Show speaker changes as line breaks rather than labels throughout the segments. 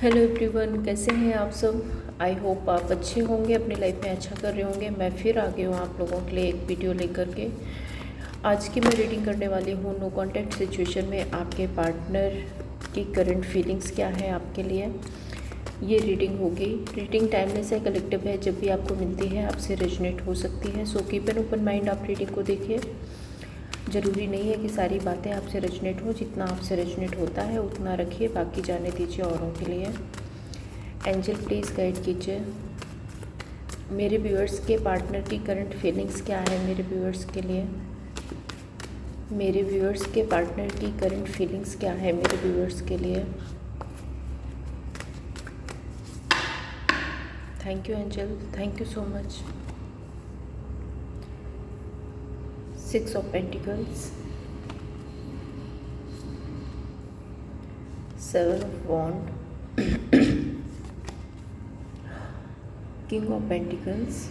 Hello everyone, कैसे हैं आप सब। आई होप आप अच्छे होंगे, अपनी लाइफ में अच्छा कर रहे होंगे। मैं फिर आ गई हूँ आप लोगों के लिए एक वीडियो लेकर के। आज की मैं रीडिंग करने वाली हूँ नो कॉन्टैक्ट सिचुएशन में आपके पार्टनर की करंट फीलिंग्स क्या है आपके लिए। ये रीडिंग होगी। रीडिंग टाइमलेस है, कलेक्टिव है। जब भी आपको मिलती है आपसे रेजोनेट हो सकती है। So keep an open mind, आप रीडिंग को देखिए। ज़रूरी नहीं है कि सारी बातें आपसे रेजोनेट हो, जितना आपसे रेजोनेट होता है उतना रखिए, बाकी जाने दीजिए औरों के लिए। एंजल प्लीज़ गाइड कीजिए। मेरे व्यूअर्स के पार्टनर की करंट फीलिंग्स क्या है मेरे व्यूअर्स के लिए। मेरे व्यूअर्स के पार्टनर की करंट फीलिंग्स क्या है मेरे व्यूअर्स के लिए। Thank you angel, thank you so much. 6 of pentacles, 7 of wand, king of pentacles,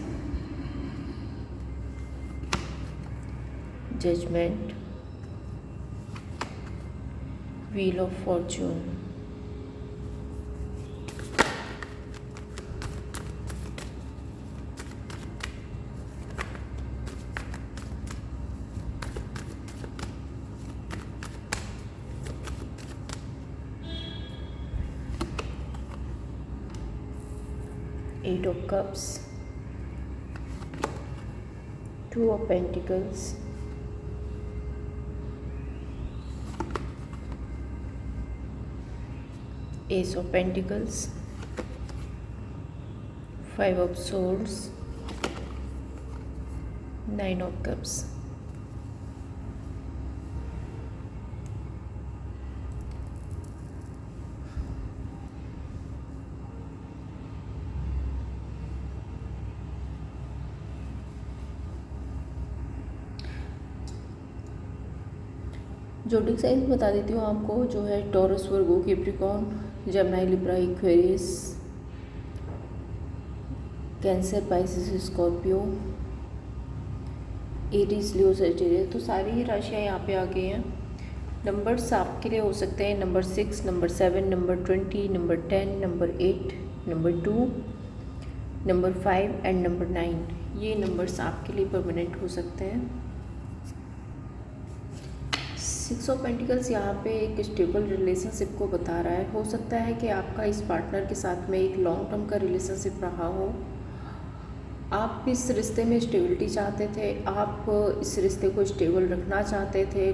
judgement, wheel of fortune. Eight of Cups, 2 of Pentacles, Ace of Pentacles, 5 of Swords, 9 of Cups। Zodiac science बता देती हूँ आपको, जो है Taurus, Virgo, Capricorn, Gemini, Libra, Aquarius, Cancer, Pisces, Scorpio, Aries, Leo, Sagittarius. तो सारी ही राशियाँ यहाँ पे आ गई हैं। नंबर्स आपके लिए हो सकते हैं number 6, number 7, number 20, number 10, number 8, number 2, number 5 and number 9। ये नंबर्स आपके लिए परमानेंट हो सकते हैं। 6 ऑफ पेंटिकल्स यहाँ पे एक स्टेबल रिलेशनशिप को बता रहा है। हो सकता है कि आपका इस पार्टनर के साथ में एक लॉन्ग टर्म का रिलेशनशिप रहा हो। आप इस रिश्ते में स्टेबिलिटी चाहते थे, आप इस रिश्ते को स्टेबल रखना चाहते थे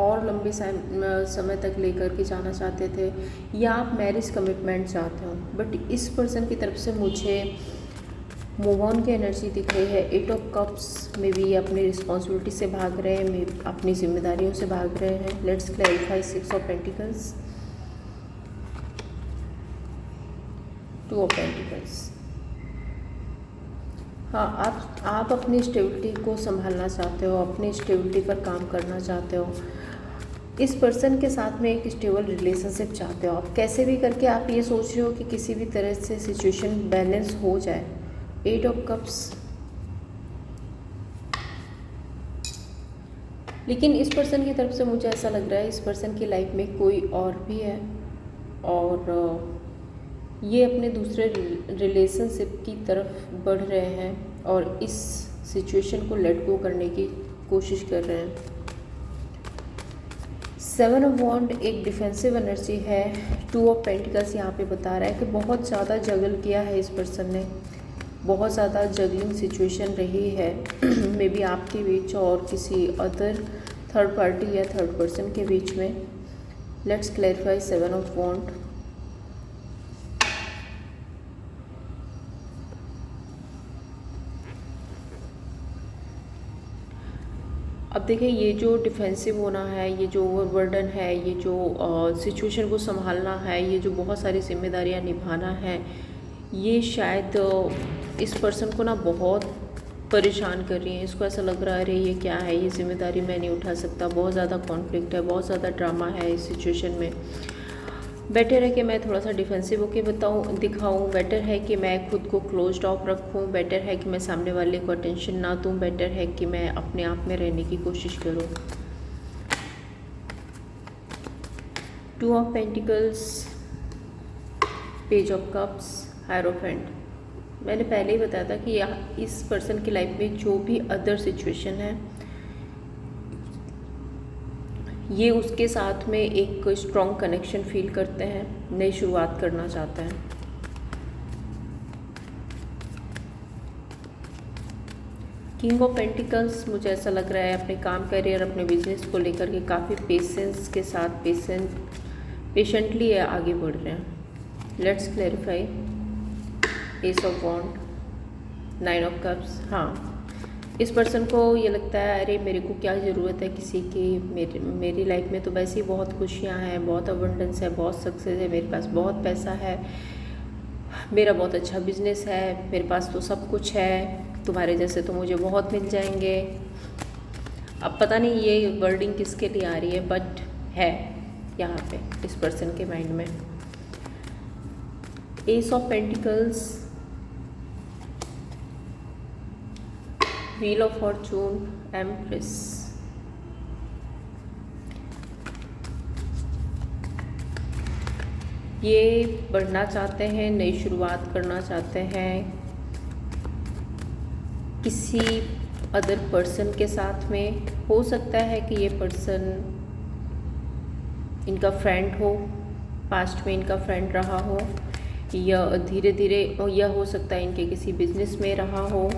और लंबे समय तक लेकर के जाना चाहते थे, या आप मैरिज कमिटमेंट चाहते हो। बट इस पर्सन की तरफ से मुझे मूव ऑन की एनर्जी दिख रही है। 8 ऑफ कप्स में भी अपनी रिस्पॉन्सिबिलिटी से भाग रहे हैं, अपनी जिम्मेदारियों से भाग रहे हैं। Let's clarify 6 of pentacles, 2 of pentacles. हाँ, आप अपनी स्टेबिलिटी को संभालना चाहते हो, अपनी स्टेबिलिटी पर काम करना चाहते हो। इस पर्सन के साथ में एक स्टेबल रिलेशनशिप चाहते हो। आप कैसे भी करके आप ये सोच रहे हो कि किसी भी तरह से सिचुएशन बैलेंस हो जाए। 8 ऑफ कप्स। लेकिन इस पर्सन की तरफ से मुझे ऐसा लग रहा है इस पर्सन की लाइफ में कोई और भी है, और ये अपने दूसरे रिलेशनशिप की तरफ बढ़ रहे हैं और इस सिचुएशन को लेट गो करने की कोशिश कर रहे हैं। 7 ऑफ वॉन्ड एक डिफेंसिव एनर्जी है। 2 ऑफ पेंटिकल्स यहाँ पे बता रहा है कि बहुत ज़्यादा जगल किया है इस पर्सन ने, बहुत ज़्यादा जगलिंग सिचुएशन रही है मे बी आपके बीच और किसी अदर थर्ड पार्टी या थर्ड पर्सन के बीच में। लेट्स क्लैरिफाई 7 ऑफ वॉन्ड। अब देखिए, ये जो डिफेंसिव होना है, ये जो ओवरबर्डन है, ये जो सिचुएशन को संभालना है, ये जो बहुत सारी जिम्मेदारियां निभाना है, ये शायद इस पर्सन को ना बहुत परेशान कर रही है। इसको ऐसा लग रहा है अरे ये क्या है, ये जिम्मेदारी मैं नहीं उठा सकता। बहुत ज़्यादा कॉन्फ्लिक्ट है, बहुत ज़्यादा ड्रामा है इस सिचुएशन में। बेटर है कि मैं थोड़ा सा डिफेंसिव होके दिखाऊं। बेटर है कि मैं खुद को क्लोज्ड ऑफ रखूं। बेटर है कि मैं सामने वाले को अटेंशन ना दूं। बेटर है कि मैं अपने आप में रहने की कोशिश करूं। 2 of pentacles, page of cups, hierophant. मैंने पहले ही बताया था कि यहाँ इस पर्सन की लाइफ में जो भी अदर सिचुएशन है, ये उसके साथ में एक स्ट्रॉन्ग कनेक्शन फील करते हैं, नई शुरुआत करना चाहते हैं। किंग ऑफ पेंटिकल्स, मुझे ऐसा लग रहा है अपने काम, करियर, अपने बिजनेस को लेकर के काफ़ी पेशेंस के साथ पेशेंटली आगे बढ़ रहे हैं। Let's clarify. Ace of wand, 9 of cups. हाँ, इस पर्सन को ये लगता है अरे मेरे को क्या ज़रूरत है किसी की, मेरी लाइफ में तो वैसे ही बहुत खुशियाँ हैं, बहुत अबंडेंस है, बहुत सक्सेस है, मेरे पास बहुत पैसा है, मेरा बहुत अच्छा बिजनेस है, मेरे पास तो सब कुछ है, तुम्हारे जैसे तो मुझे बहुत मिल जाएंगे। अब पता नहीं ये वर्डिंग किसके लिए आ रही है, बट है यहाँ पे इस पर्सन के माइंड में। S of pentacles, wheel of Fortune, empress. ये बढ़ना चाहते हैं, नई शुरुआत करना चाहते हैं किसी अदर पर्सन के साथ में। हो सकता है कि ये पर्सन इनका फ्रेंड हो, पास्ट में इनका फ्रेंड रहा हो, या धीरे धीरे, यह हो सकता है इनके किसी बिजनेस में रहा हो,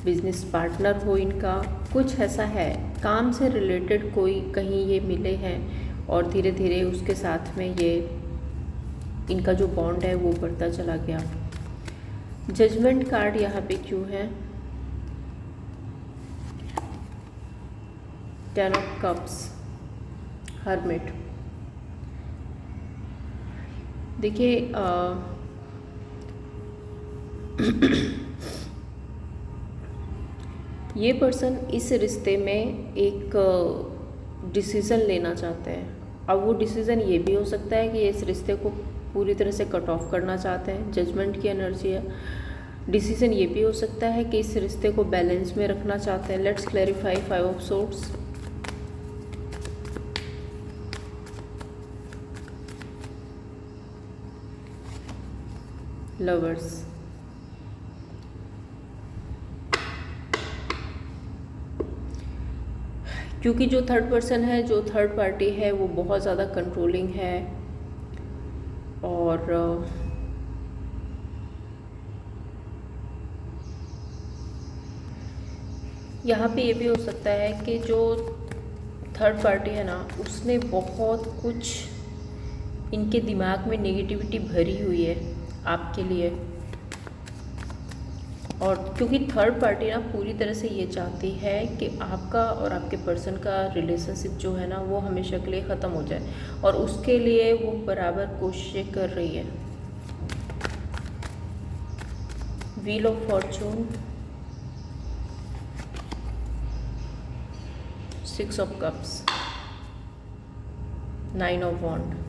बिजनेस पार्टनर हो इनका, कुछ ऐसा है। काम से रिलेटेड कोई कहीं ये मिले हैं और धीरे धीरे उसके साथ में ये इनका जो बॉन्ड है वो बढ़ता चला गया। जजमेंट कार्ड यहाँ पे क्यों है? 10 ऑफ कप्स, हर्मिट। देखिए ये पर्सन इस रिश्ते में एक डिसीज़न लेना चाहते हैं। अब वो डिसीज़न ये भी हो सकता है कि ये इस रिश्ते को पूरी तरह से कट ऑफ करना चाहते हैं, जजमेंट की एनर्जी है। डिसीज़न ये भी हो सकता है कि इस रिश्ते को बैलेंस में रखना चाहते हैं। Let's clarify. 5 of swords, lovers. क्योंकि जो थर्ड पर्सन है, जो थर्ड पार्टी है, वो बहुत ज़्यादा कंट्रोलिंग है और यहाँ पे ये भी हो सकता है कि जो थर्ड पार्टी है ना, उसने बहुत कुछ इनके दिमाग में नेगेटिविटी भरी हुई है आपके लिए। और क्योंकि थर्ड पार्टी ना पूरी तरह से ये चाहती है कि आपका और आपके पर्सन का रिलेशनशिप जो है ना वो हमेशा के लिए ख़त्म हो जाए, और उसके लिए वो बराबर कोशिशें कर रही है। Wheel of fortune, 6 of cups, 9 of wand.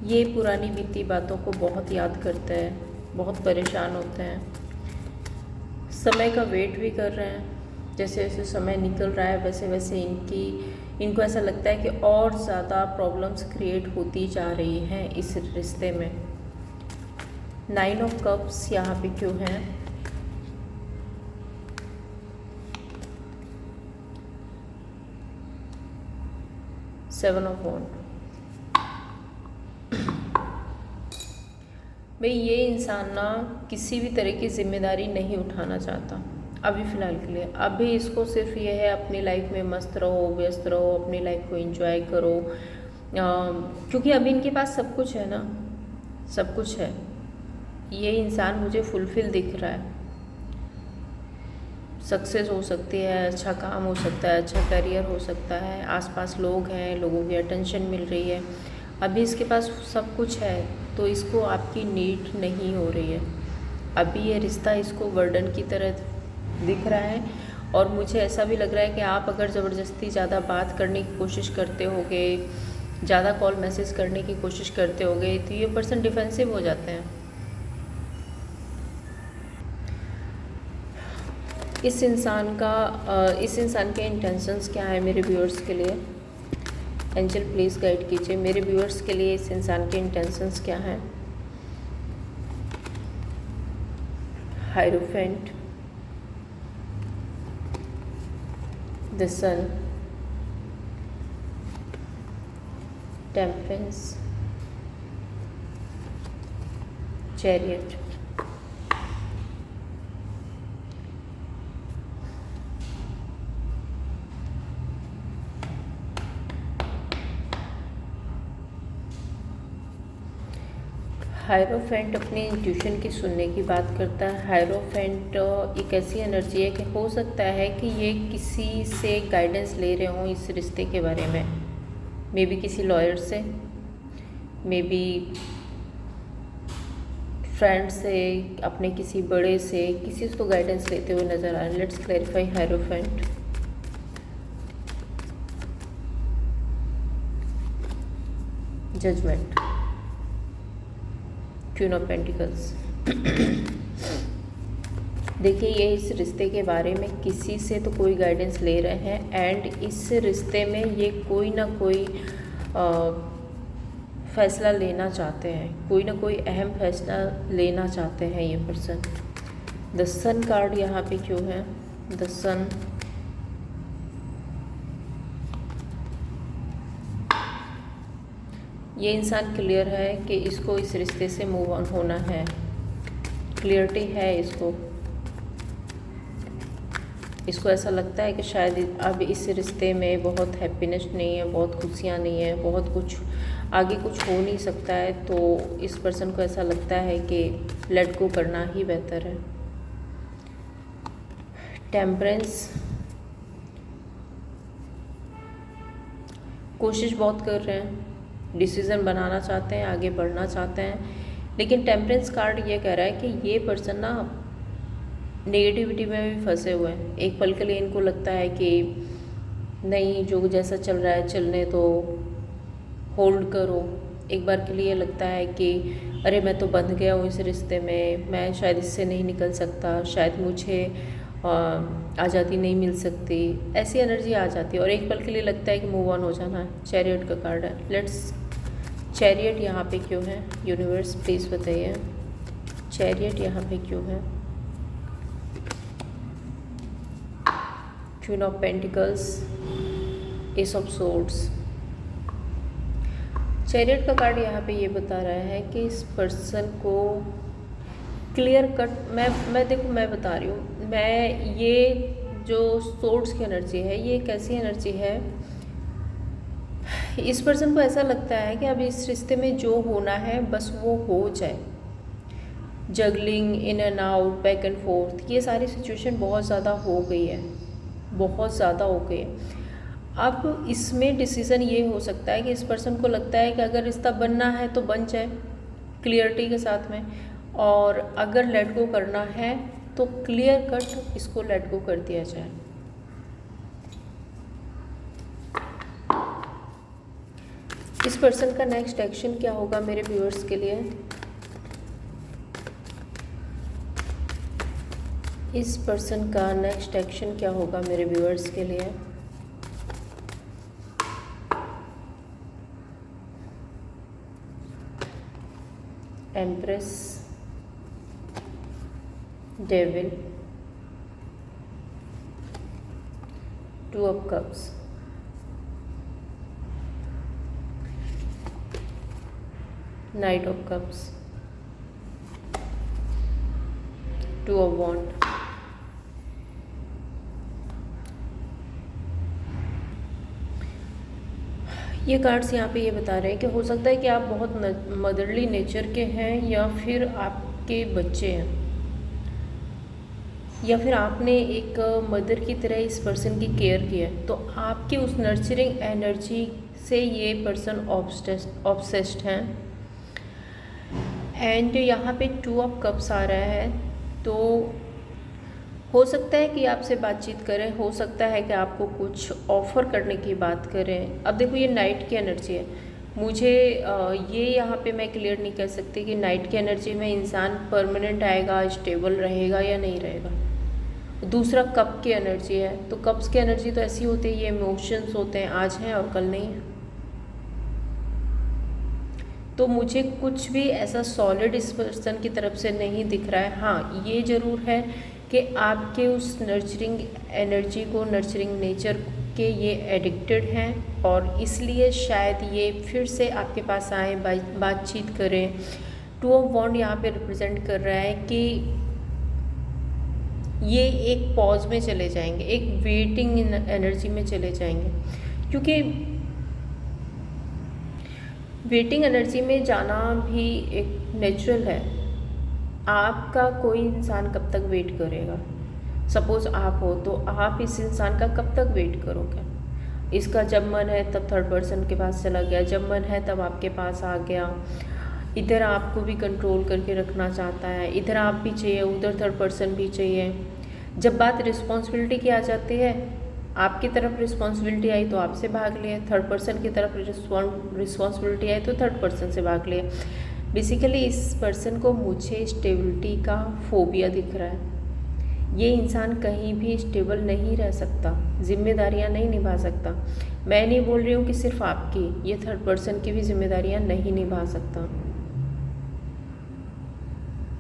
ये पुरानी बीती बातों को बहुत याद करते हैं, बहुत परेशान होते हैं, समय का वेट भी कर रहे हैं। जैसे जैसे समय निकल रहा है वैसे वैसे इनको ऐसा लगता है कि और ज़्यादा प्रॉब्लम्स क्रिएट होती जा रही हैं इस रिश्ते में। 9 ऑफ कप्स यहाँ पे क्यों है? सेवन ऑफ वॉन्ड। भाई ये इंसान ना किसी भी तरह की जिम्मेदारी नहीं उठाना चाहता अभी फ़िलहाल के लिए। अभी इसको सिर्फ ये है अपनी लाइफ में मस्त रहो, व्यस्त रहो, अपनी लाइफ को एंजॉय करो, क्योंकि अभी इनके पास सब कुछ है ना, सब कुछ है। ये इंसान मुझे फुलफिल दिख रहा है। सक्सेस हो सकती है, अच्छा काम हो सकता है, अच्छा करियर हो सकता है, आसपास लोग हैं, लोगों की अटेंशन मिल रही है। अभी इसके पास सब कुछ है, तो इसको आपकी नीड नहीं हो रही है। अभी ये रिश्ता इसको बर्डन की तरह दिख रहा है, और मुझे ऐसा भी लग रहा है कि आप अगर ज़बरदस्ती ज़्यादा बात करने की कोशिश करते होगे, ज़्यादा कॉल मैसेज करने की कोशिश करते होगे, तो ये पर्सन डिफेंसिव हो जाते हैं। इस इंसान के इंटेंशंस क्या है मेरे व्यूअर्स के लिए। एंजल प्लीज़ गाइड कीजिए मेरे व्यूअर्स के लिए इस इंसान के इंटेंशंस क्या हैं। Hierophant, the sun, temperance, chariot, hierophant अपनी इंट्यूशन की सुनने की बात करता है। हायरोफेंट एक ऐसी एनर्जी है कि हो सकता है कि ये किसी से गाइडेंस ले रहे हों इस रिश्ते के बारे में, मे बी किसी लॉयर से, मे बी फ्रेंड से, अपने किसी बड़े से, किसी से तो गाइडेंस लेते हुए नज़र आ रहे हैं। Let's clarify hierophant. Judgement, queen of pentacles. देखिए ये इस रिश्ते के बारे में किसी से तो कोई गाइडेंस ले रहे हैं एंड इस रिश्ते में ये कोई ना कोई फैसला लेना चाहते हैं, कोई ना कोई अहम फैसला लेना चाहते हैं ये पर्सन। द सन कार्ड यहाँ पे क्यों है? द सन, ये इंसान क्लियर है कि इसको इस रिश्ते से मूव ऑन होना है, क्लियरिटी है इसको ऐसा लगता है कि शायद अब इस रिश्ते में बहुत हैप्पीनेस नहीं है, बहुत खुशियाँ नहीं है, बहुत कुछ आगे कुछ हो नहीं सकता है, तो इस पर्सन को ऐसा लगता है कि लेट गो करना ही बेहतर है। टेम्परेंस, कोशिश बहुत कर रहे हैं, डिसीज़न बनाना चाहते हैं, आगे बढ़ना चाहते हैं, लेकिन टेम्परेंस कार्ड ये कह रहा है कि ये पर्सन ना नेगेटिविटी में भी फंसे हुए हैं। एक पल के लिए इनको लगता है कि नहीं, जो जैसा चल रहा है चलने दो, होल्ड करो। एक बार के लिए लगता है कि अरे मैं तो बंध गया हूँ इस रिश्ते में, मैं शायद इससे नहीं निकल सकता, शायद मुझे आज़ादी नहीं मिल सकती, ऐसी एनर्जी आ जाती है और एक पल के लिए लगता है कि मूव ऑन हो जाना है। चैरियट का कार्ड है। लेट्स, चैरियट यहाँ पे क्यों है? यूनिवर्स प्लीज़ बताइए चैरियट यहाँ पे क्यों है? Queen of pentacles, S of swords. Chariot का कार्ड यहाँ पे ये बता रहा है कि इस पर्सन को क्लियर कट, मैं देखो मैं बता रही हूँ, मैं ये जो सोर्ड्स की एनर्जी है ये एक ऐसी एनर्जी है, इस पर्सन को ऐसा लगता है कि अब इस रिश्ते में जो होना है बस वो हो जाए। Juggling, in and out, back and fourth, ये सारी सिचुएशन बहुत ज़्यादा हो गई है, बहुत ज़्यादा हो गई है। अब इसमें डिसीज़न ये हो सकता है कि इस पर्सन को लगता है कि अगर रिश्ता बनना है तो बन जाए क्लियरिटी के साथ में, और अगर लेट गो करना है तो क्लियर कट इसको लेट गो कर दिया जाए। इस पर्सन का नेक्स्ट एक्शन क्या होगा मेरे व्यूअर्स के लिए? इस पर्सन का नेक्स्ट एक्शन क्या होगा मेरे व्यूअर्स के लिए? Empress, devil, two of cups, knight of cups, two of wand. ये कार्ड्स यहाँ पे ये बता रहे हैं कि हो सकता है कि आप बहुत मदरली नेचर के हैं, या फिर आपके बच्चे हैं, या फिर आपने एक मदर की तरह इस पर्सन की केयर की है, तो आपकी उस नर्चरिंग एनर्जी से ये पर्सन ऑब्सेस्ड हैं। एंड यहाँ पे टू ऑफ कप्स आ रहा है, तो हो सकता है कि आपसे बातचीत करें, हो सकता है कि आपको कुछ ऑफ़र करने की बात करें। अब देखो ये नाइट की एनर्जी है, मुझे ये यहाँ पे मैं क्लियर नहीं कर सकती कि नाइट की एनर्जी में इंसान परमानेंट आएगा, स्टेबल रहेगा या नहीं रहेगा। दूसरा कप की एनर्जी है, तो कप्स की एनर्जी तो ऐसी होती है, ये इमोशंस होते हैं, आज हैं और कल नहीं है। तो मुझे कुछ भी ऐसा सॉलिड इस पर्सन की तरफ से नहीं दिख रहा है। हाँ, ये ज़रूर है कि आपके उस नर्चरिंग एनर्जी को, नर्चरिंग नेचर के ये एडिक्टेड हैं और इसलिए शायद ये फिर से आपके पास आए, बातचीत करें। टू ऑफ वॉन्ड यहाँ पे रिप्रेजेंट कर रहा है कि ये एक पॉज में चले जाएंगे, एक वेटिंग एनर्जी में चले जाएंगे, क्योंकि वेटिंग एनर्जी में जाना भी एक नेचुरल है। आपका कोई इंसान कब तक वेट करेगा? सपोज़ आप हो तो आप इस इंसान का कब तक वेट करोगे? इसका जब मन है तब थर्ड पर्सन के पास चला गया, जब मन है तब आपके पास आ गया। इधर आपको भी कंट्रोल करके रखना चाहता है, इधर आप भी चाहिए, उधर थर्ड पर्सन भी चाहिए। जब बात रिस्पॉन्सिबिलिटी की आ जाती है, आपकी तरफ रिस्पॉन्सिबिलिटी आई तो आपसे भाग लिए, थर्ड पर्सन की तरफ रिस्पॉन्सिबिलिटी आई तो थर्ड पर्सन से भाग लिए। बेसिकली इस पर्सन को मुझे स्टेबिलिटी का फोबिया दिख रहा है। ये इंसान कहीं भी स्टेबल नहीं रह सकता, जिम्मेदारियां नहीं निभा सकता। मैं नहीं बोल रही हूँ कि सिर्फ आपकी, ये थर्ड पर्सन की भी जिम्मेदारियां नहीं निभा सकता।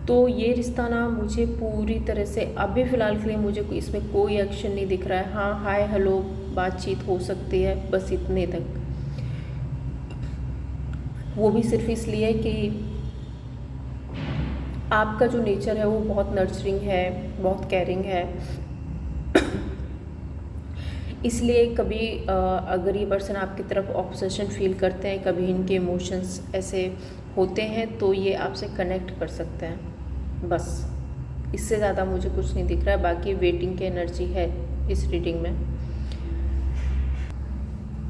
तो ये रिश्ता ना मुझे पूरी तरह से अभी फ़िलहाल के लिए मुझे इसमें कोई एक्शन नहीं दिख रहा है। हाँ, हाय हेलो बातचीत हो सकती है, बस इतने तक। वो भी सिर्फ इसलिए कि आपका जो नेचर है वो बहुत नर्चरिंग है, बहुत केयरिंग है। इसलिए कभी अगर ये पर्सन आपकी तरफ ऑब्सेशन फील करते हैं, कभी इनके इमोशंस ऐसे होते हैं, तो ये आपसे कनेक्ट कर सकते हैं। बस इससे ज़्यादा मुझे कुछ नहीं दिख रहा है। बाकी वेटिंग की एनर्जी है इस रीडिंग में।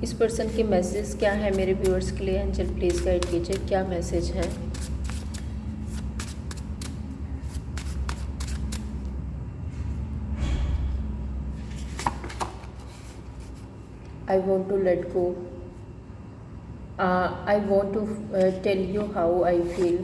इस पर्सन के मैसेज क्या है मेरे व्यूअर्स के लिए? एंजल प्लीज़ गाइड कीजिए, क्या मैसेज है? I want to let go. I want to tell you how I feel.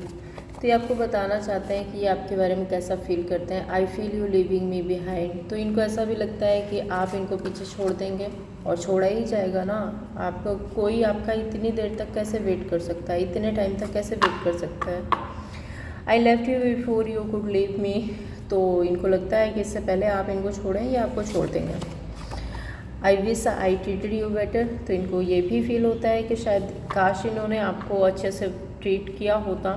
तो ये आपको बताना चाहते हैं कि ये आपके बारे में कैसा फील करते हैं। I feel you living me behind. तो इनको ऐसा भी लगता है कि आप इनको पीछे छोड़ देंगे, और छोड़ा ही जाएगा ना। आपको कोई आपका इतनी देर तक कैसे वेट कर सकता है, इतने टाइम तक कैसे वेट कर सकता है? I left you before you could leave me. तो इनको लगता है कि इससे पहले आप इनको छोड़ें या आपको छोड़ देंगे। I wish I treated you better. तो इनको ये भी फील होता है कि शायद काश इन्होंने आपको अच्छे से ट्रीट किया होता।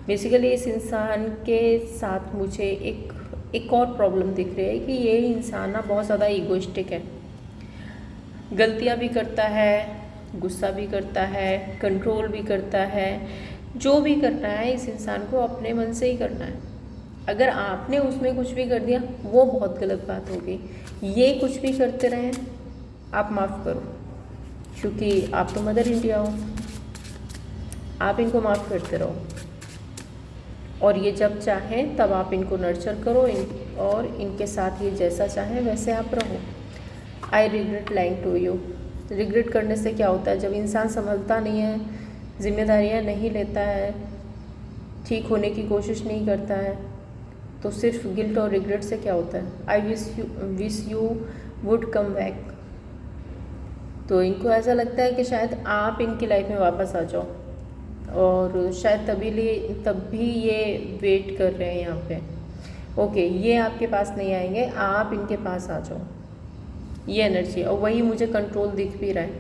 बेसिकली इस इंसान के साथ मुझे एक और प्रॉब्लम दिख रही है कि ये इंसान ना बहुत ज़्यादा ईगोइस्टिक है। गलतियाँ भी करता है, गुस्सा भी करता है, कंट्रोल भी करता है। जो भी करना है इस इंसान को अपने मन से ही करना है। अगर आपने उसमें कुछ भी कर दिया वो बहुत गलत बात होगी। ये कुछ भी करते रहें, आप माफ़ करो, क्योंकि आप तो मदर इंडिया हो। आप इनको माफ़ करते रहो, और ये जब चाहें तब आप इनको नर्चर करो, और इनके साथ ये जैसा चाहें वैसे आप रहो। I regret lying to you. Regret करने से क्या होता है? जब इंसान संभलता नहीं है, जिम्मेदारियां नहीं लेता है, ठीक होने की कोशिश नहीं करता है, तो सिर्फ गिल्ट और रिग्रेट से क्या होता है? I wish you would come back. तो इनको ऐसा लगता है कि शायद आप इनकी लाइफ में वापस आ जाओ, और शायद तभी ये वेट कर रहे हैं यहाँ पे। ओके, ये आपके पास नहीं आएंगे, आप इनके पास आ जाओ, ये एनर्जी। और वही मुझे कंट्रोल दिख भी रहा है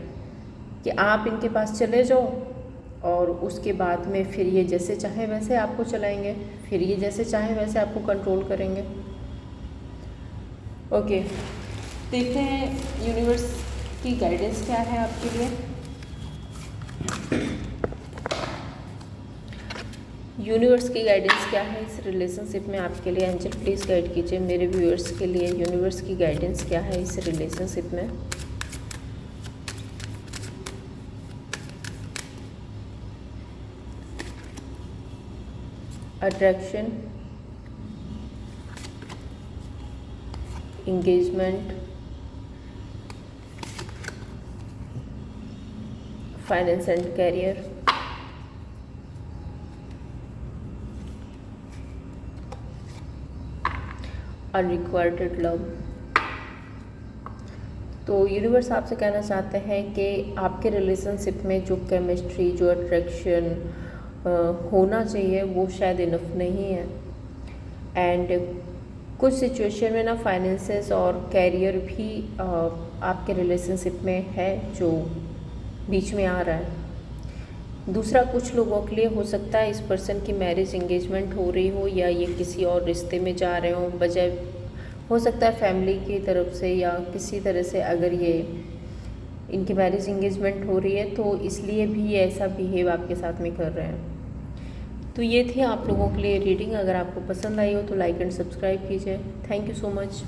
कि आप इनके पास चले जाओ, और उसके बाद में फिर ये जैसे चाहे वैसे आपको चलाएंगे, फिर ये जैसे चाहे वैसे आपको कंट्रोल करेंगे। ओके, देखते हैं यूनिवर्स की गाइडेंस क्या है आपके लिए। यूनिवर्स की गाइडेंस क्या है इस रिलेशनशिप में आपके लिए? एंजल प्लीज़ गाइड कीजिए मेरे व्यूअर्स के लिए, यूनिवर्स की गाइडेंस क्या है इस रिलेशनशिप में? Attraction, engagement, finance and career, unrequired love. तो यूनिवर्स आपसे कहना चाहते हैं कि आपके रिलेशनशिप में जो केमिस्ट्री, जो अट्रैक्शन होना चाहिए वो शायद इनफ नहीं है। एंड कुछ सिचुएशन में ना फाइनेंसेस और कैरियर भी आपके रिलेशनशिप में है जो बीच में आ रहा है। दूसरा, कुछ लोगों के लिए हो सकता है इस पर्सन की मैरिज एंगेजमेंट हो रही हो या ये किसी और रिश्ते में जा रहे हो, बजाय हो सकता है फैमिली की तरफ से या किसी तरह से अगर ये इनकी मैरिज एंगेजमेंट हो रही है तो इसलिए भी ये ऐसा बिहेव आपके साथ में कर रहे हैं। तो ये थी आप लोगों के लिए रीडिंग। अगर आपको पसंद आई हो तो लाइक एंड सब्सक्राइब कीजिए। Thank you so much.